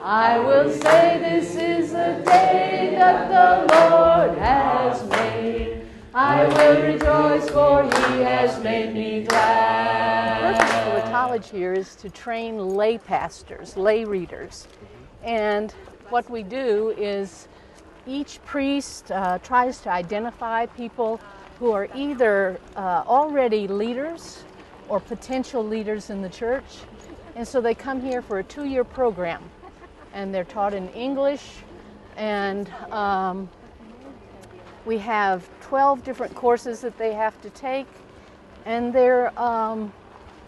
I will say this is the day that the Lord has made. I will rejoice, for he has made me glad. The purpose of the college here is to train lay pastors, lay readers. And what we do is each priest tries to identify people who are either already leaders or potential leaders in the church. And so they come here for a 2-year program. And they're taught in English. And we have 12 different courses that they have to take. And they're,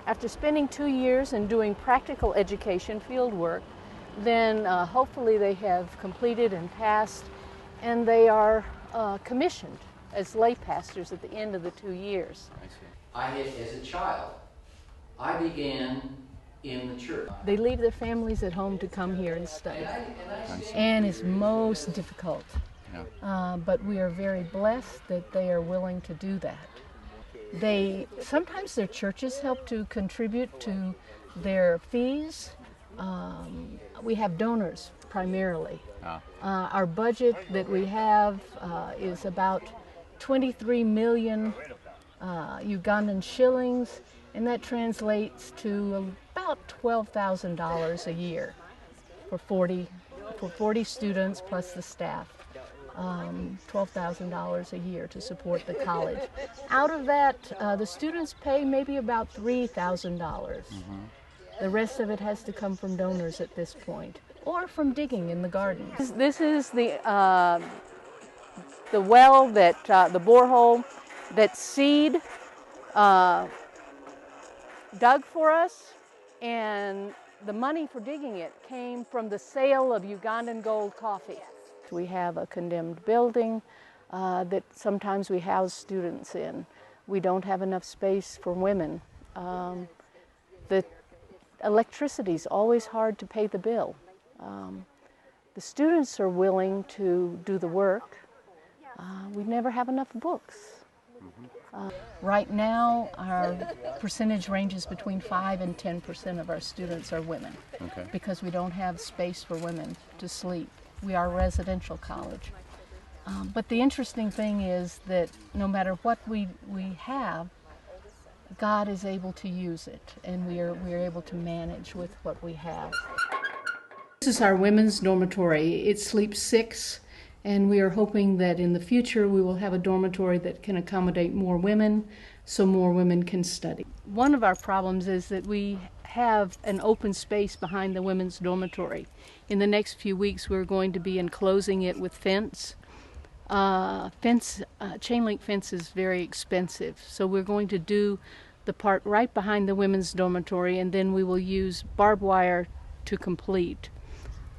after spending 2 years and doing practical education, field work, then hopefully they have completed and passed, and they are commissioned as lay pastors at the end of the 2 years. As a child, I began in the church. They leave their families at home to come here and study, and it's most difficult. But we are very blessed that they are willing to do that. Sometimes their churches help to contribute to their fees. We have donors primarily. Our budget that we have is about 23 million Ugandan shillings, and that translates to about $12,000 a year for 40 students plus the staff. $12,000 a year to support the college. Out of that, the students pay maybe about $3,000. The rest of it has to come from donors at this point, or from digging in the garden. This is the well that, the borehole that Seed dug for us, and the money for digging it came from the sale of Ugandan gold coffee. We have a condemned building that sometimes we house students in. We don't have enough space for women. The electricity is always hard to pay the bill. The students are willing to do the work. We never have enough books. Right now, our percentage ranges between 5 and 10% of our students are women, because we don't have space for women to sleep. We are a residential college. But the interesting thing is that no matter what we have, God is able to use it, and we are able to manage with what we have. This is our women's dormitory. It sleeps 6, and we are hoping that in the future we will have a dormitory that can accommodate more women, so more women can study. One of our problems is that we have an open space behind the women's dormitory. In the next few weeks we're going to be enclosing it with fence. Chain link fence is very expensive, so we're going to do the part right behind the women's dormitory, and then we will use barbed wire to complete.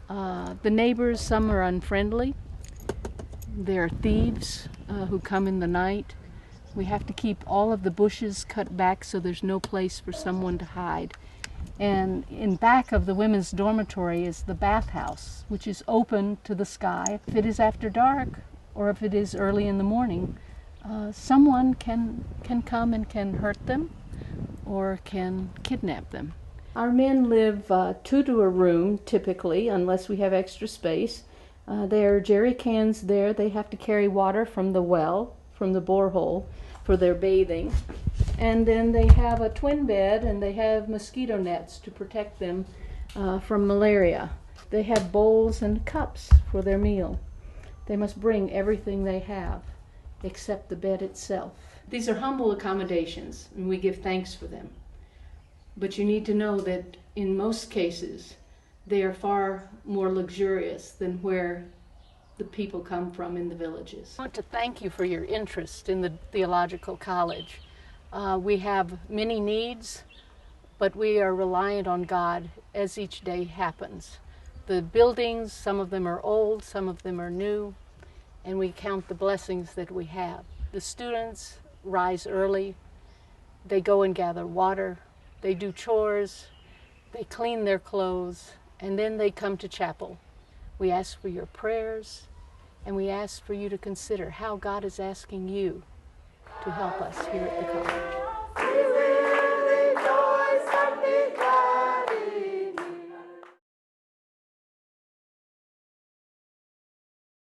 The neighbors, some are unfriendly. There are thieves who come in the night. We have to keep all of the bushes cut back so there's no place for someone to hide. And in back of the women's dormitory is the bathhouse, which is open to the sky. If it is after dark or if it is early in the morning, someone can come and can hurt them or can kidnap them. Our men live 2 to a room, typically, unless we have extra space. There are jerry cans there. They have to carry water from the well, from the borehole, for their bathing. And then they have a twin bed, and they have mosquito nets to protect them from malaria. They have bowls and cups for their meal. They must bring everything they have, except the bed itself. These are humble accommodations, and we give thanks for them. But you need to know that in most cases, they are far more luxurious than where the people come from in the villages. I want to thank you for your interest in the Theological College. We have many needs, but we are reliant on God as each day happens. The buildings, some of them are old, some of them are new, and we count the blessings that we have. The students rise early, they go and gather water, they do chores, they clean their clothes, and then they come to chapel. We ask for your prayers, and we ask for you to consider how God is asking you to help us here at the college.